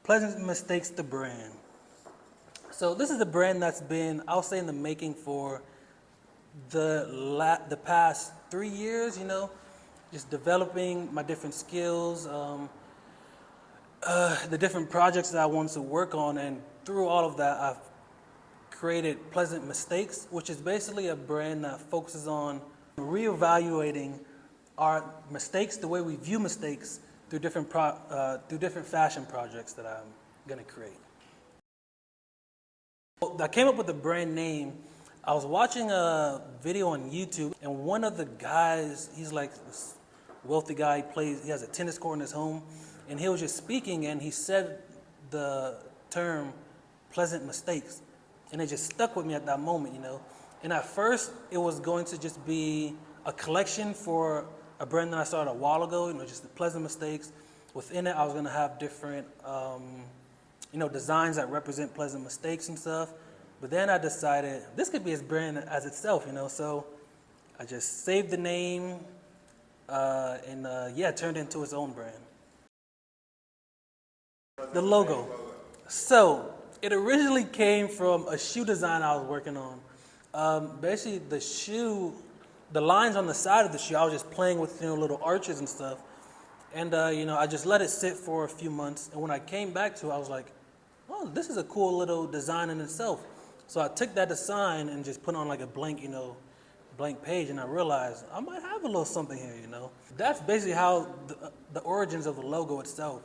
Pleasant Mistakes, the brand. So this is a brand that's been, I'll say, in the making for the past 3 years, just developing my different skills, the different projects that I wanted to work on, and through all of that, I've created Pleasant Mistakes, which is basically a brand that focuses on reevaluating our mistakes, the way we view mistakes, through different fashion projects that I'm going to create. I came up with the brand name. I was watching a video on YouTube, and one of the guys, he's like this wealthy guy, he has a tennis court in his home, and he was just speaking, and he said the term Pleasant Mistakes, and it just stuck with me at that moment, And at first, it was going to just be a collection for a brand that I started a while ago, just the Pleasant Mistakes. Within it, I was going to have different, designs that represent pleasant mistakes and stuff. But then I decided this could be his brand as itself, So I just saved the name and turned it into its own brand. The logo. So it originally came from a shoe design I was working on. Basically, the lines on the side of the shoe, I was just playing with little arches and stuff. And, I just let it sit for a few months. And when I came back to it, I was like, oh, this is a cool little design in itself. So I took that design and just put on like a blank page. And I realized I might have a little something here, That's basically how the origins of the logo itself.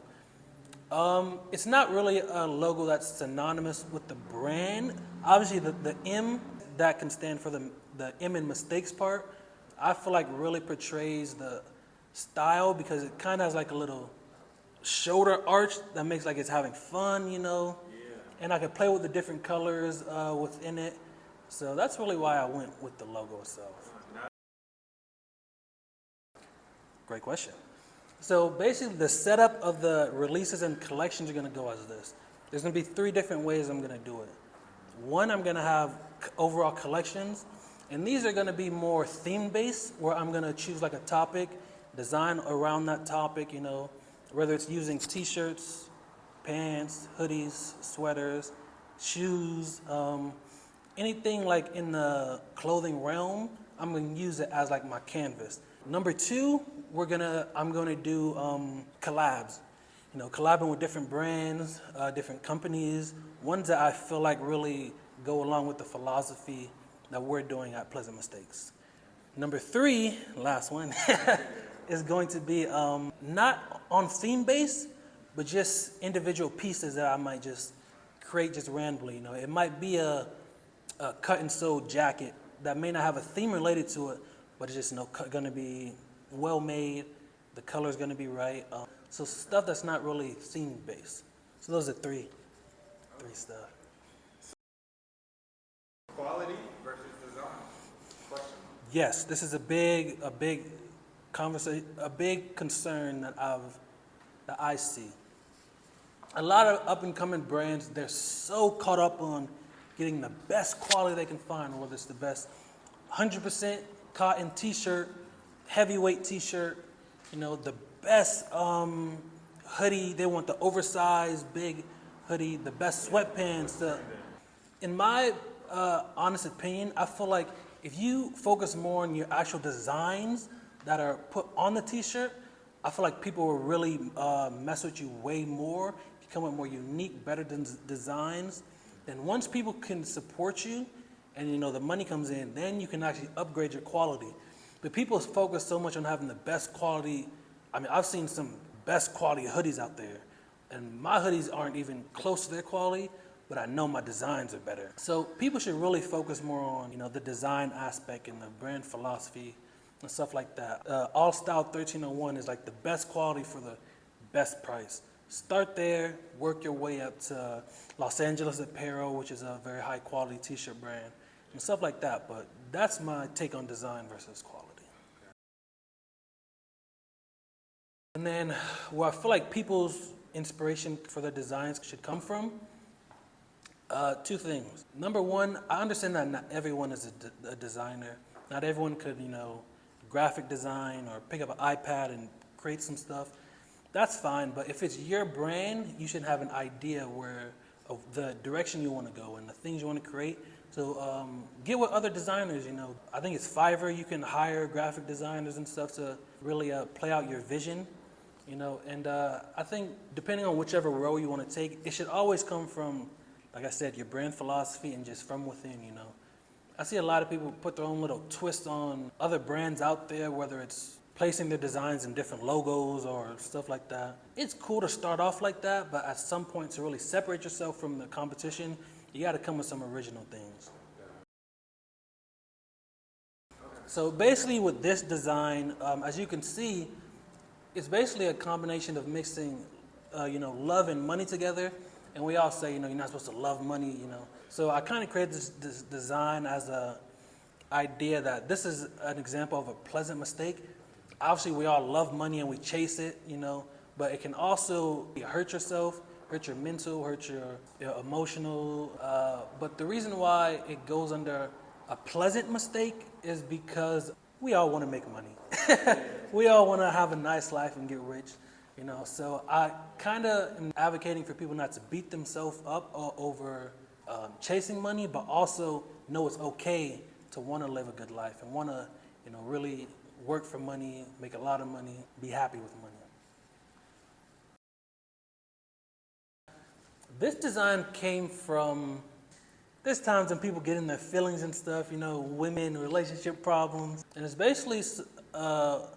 It's not really a logo that's synonymous with the brand. Obviously, the M, that can stand for the M in mistakes part, I feel like really portrays the style because it kind of has like a little shoulder arch that makes like it's having fun, Yeah. And I could play with the different colors within it. So that's really why I went with the logo itself. Great question. So basically the setup of the releases and collections are going to go as this. There's going to be 3 different ways I'm going to do it. One, I'm going to have overall collections. And these are going to be more theme-based, where I'm going to choose like a topic, design around that topic, whether it's using t-shirts, pants, hoodies, sweaters, shoes, anything like in the clothing realm, I'm going to use it as like my canvas. Number 2, I'm going to do collabs, collabing with different brands, different companies, ones that I feel like really go along with the philosophy that we're doing at Pleasant Mistakes. Number 3, last one, is going to be not on theme base, but just individual pieces that I might just create just randomly. It might be a cut and sew jacket that may not have a theme related to it, but it's just going to be well made. The color is going to be right. So stuff that's not really theme based. So those are three stuff. Quality versus design. Question. Yes, this is a big conversation, a big concern that I see. A lot of up-and-coming brands, they're so caught up on getting the best quality they can find, whether it's the best 100% cotton t-shirt, heavyweight t-shirt, the best hoodie. They want the oversized, big hoodie, the best sweatpants. In my honest opinion, I feel like if you focus more on your actual designs that are put on the t-shirt, I feel like people will really mess with you way more. You come with more unique, better designs. And once people can support you and the money comes in, then you can actually upgrade your quality. But people focus so much on having the best quality. I mean, I've seen some best quality hoodies out there, and my hoodies aren't even close to their quality, but I know my designs are better. So people should really focus more on, the design aspect and the brand philosophy and stuff like that. All Style 1301 is like the best quality for the best price. Start there, work your way up to Los Angeles Apparel, which is a very high quality t-shirt brand and stuff like that. But that's my take on design versus quality. And then where I feel like people's inspiration for their designs should come from, 2 things. Number 1, I understand that not everyone is a designer. Not everyone could, graphic design or pick up an iPad and create some stuff. that's fine. But if it's your brand, you should have an idea of the direction you want to go and the things you want to create. So get with other designers, I think it's Fiverr. You can hire graphic designers and stuff to really play out your vision, And I think depending on whichever role you want to take, it should always come from, like I said, your brand philosophy and just from within, I see a lot of people put their own little twist on other brands out there, whether it's placing their designs in different logos or stuff like that. It's cool to start off like that, but at some point to really separate yourself from the competition, you got to come with some original things. So basically with this design, as you can see, it's basically a combination of mixing, love and money together. And we all say, you're not supposed to love money, So I kind of created this design as a idea that this is an example of a pleasant mistake. Obviously, we all love money and we chase it, but it can also hurt yourself, hurt your mental, hurt your emotional. But the reason why it goes under a pleasant mistake is because we all want to make money. We all want to have a nice life and get rich, So I kind of am advocating for people not to beat themselves up over chasing money, but also know it's okay to want to live a good life and want to, really work for money, make a lot of money, be happy with money. This design came from, there's times when people get in their feelings and stuff, women, relationship problems. And it's basically a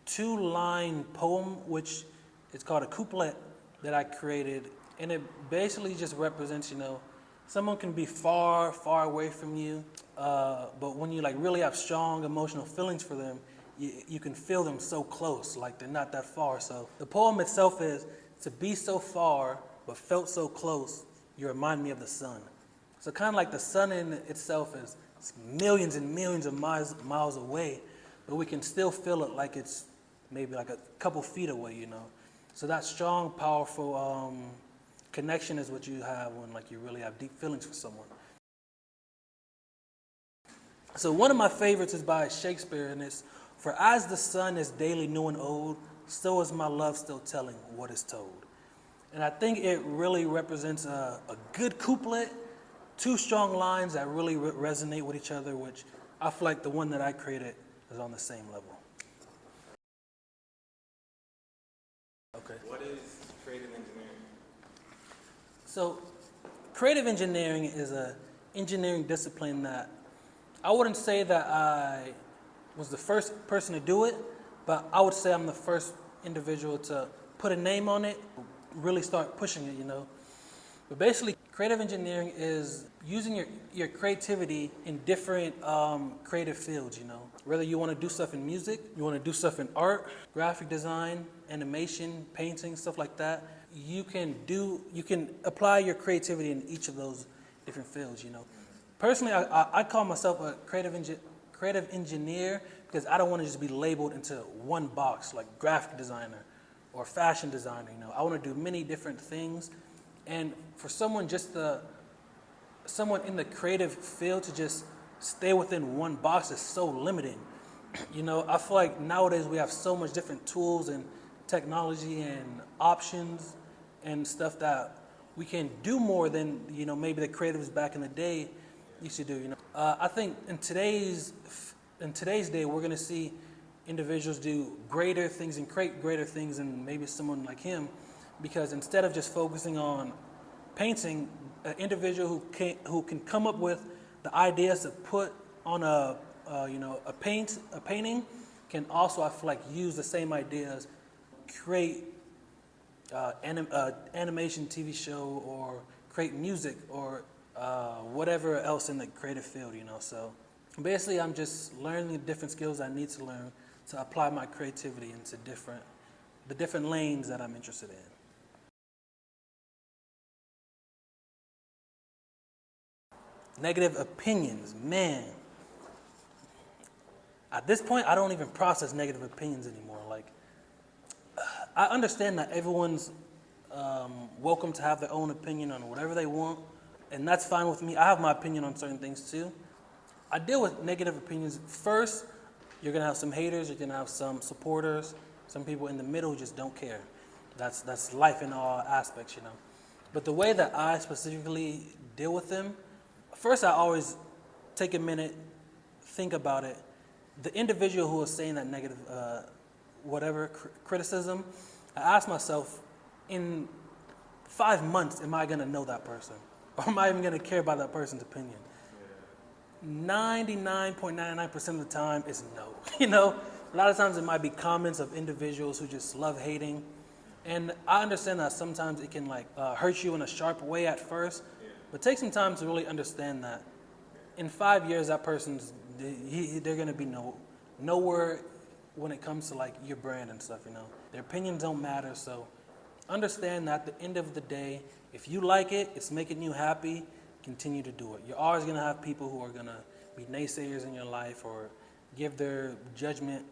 2-line poem, which is called a couplet that I created. And it basically just represents, someone can be far, far away from you, but when you really have strong emotional feelings for them, you can feel them so close, like they're not that far. So the poem itself is, to be so far, but felt so close, you remind me of the sun. So kind of like the sun in itself is millions and millions of miles away, but we can still feel it like it's maybe like a couple feet away, So that strong, powerful connection is what you have when you really have deep feelings for someone. So one of my favorites is by Shakespeare, and it's, "For as the sun is daily new and old, so is my love still telling what is told." And I think it really represents a good couplet, 2 strong lines that really resonate with each other, which I feel like the one that I created is on the same level. Okay. What is creative engineering? So creative engineering is an engineering discipline that I wouldn't say that I was the first person to do it, but I would say I'm the first individual to put a name on it, really start pushing it, But basically, creative engineering is using your creativity in different creative fields, Whether you want to do stuff in music, you want to do stuff in art, graphic design, animation, painting, stuff like that. You can apply your creativity in each of those different fields, Personally, I call myself a creative engineer because I don't want to just be labeled into one box like graphic designer or fashion designer, I want to do many different things. And for someone in the creative field to just stay within one box is so limiting. I feel like nowadays we have so much different tools and technology and options and stuff that we can do more than, maybe the creatives back in the day used to do, I think in today's day, we're going to see individuals do greater things and create greater things than maybe someone like him, because instead of just focusing on painting, an individual who can come up with the ideas to put on a painting can also, I feel like, use the same ideas, create animation TV show or create music or whatever else in the creative field, So basically, I'm just learning the different skills I need to learn to apply my creativity into the different lanes that I'm interested in. Negative opinions, man. At this point, I don't even process negative opinions anymore. I understand that everyone's welcome to have their own opinion on whatever they want, and that's fine with me. I have my opinion on certain things too. I deal with negative opinions. First, you're going to have some haters, you're going to have some supporters, Some people in the middle just don't care. That's life in all aspects, you know. But the way that I specifically deal with them, first I always take a minute, think about it. The individual who is saying that negative, criticism, I ask myself, in 5 months, am I going to know that person? Or am I even going to care about that person's opinion? 99.99% of the time is no. You know, a lot of times it might be comments of individuals who just love hating. And I understand that sometimes it can hurt you in a sharp way at first, but take some time to really understand that in 5 years, that person's, they're going to be nowhere when it comes to your brand and stuff, you know. Their opinions don't matter, so understand that at the end of the day, if you like it, it's making you happy, continue to do it. You're always going to have people who are going to be naysayers in your life or give their judgment.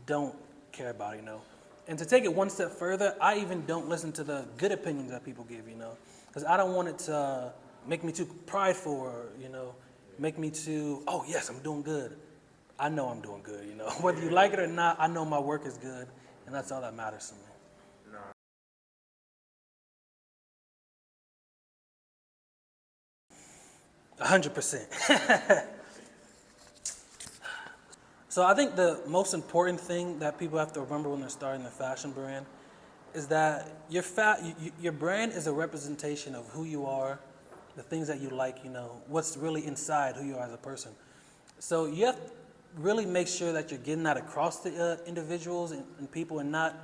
Don't care about it, you know. And to take it one step further, I even don't listen to the good opinions that people give, you know, because I don't want it to make me too prideful or, you know, make me too, oh, yes, I'm doing good. I know I'm doing good, you know. Whether you like it or not, I know my work is good, and that's all that matters to me. 100%. So I think the most important thing that people have to remember when they're starting their fashion brand is that your brand is a representation of who you are, the things that you like, you know, what's really inside who you are as a person. So you have to really make sure that you're getting that across to individuals and people and not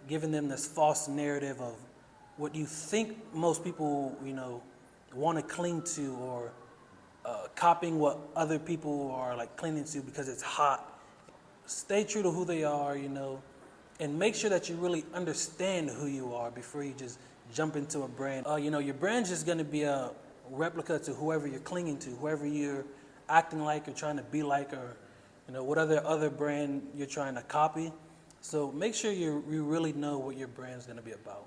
giving them this false narrative of what you think most people, you know, want to cling to or copying what other people are clinging to because it's hot. Stay true to who they are, you know, and make sure that you really understand who you are before you just jump into a brand. You know, your brand's just going to be a replica to whoever you're clinging to, whoever you're acting like or trying to be like, or, you know, what other brand you're trying to copy. So make sure you really know what your brand's going to be about.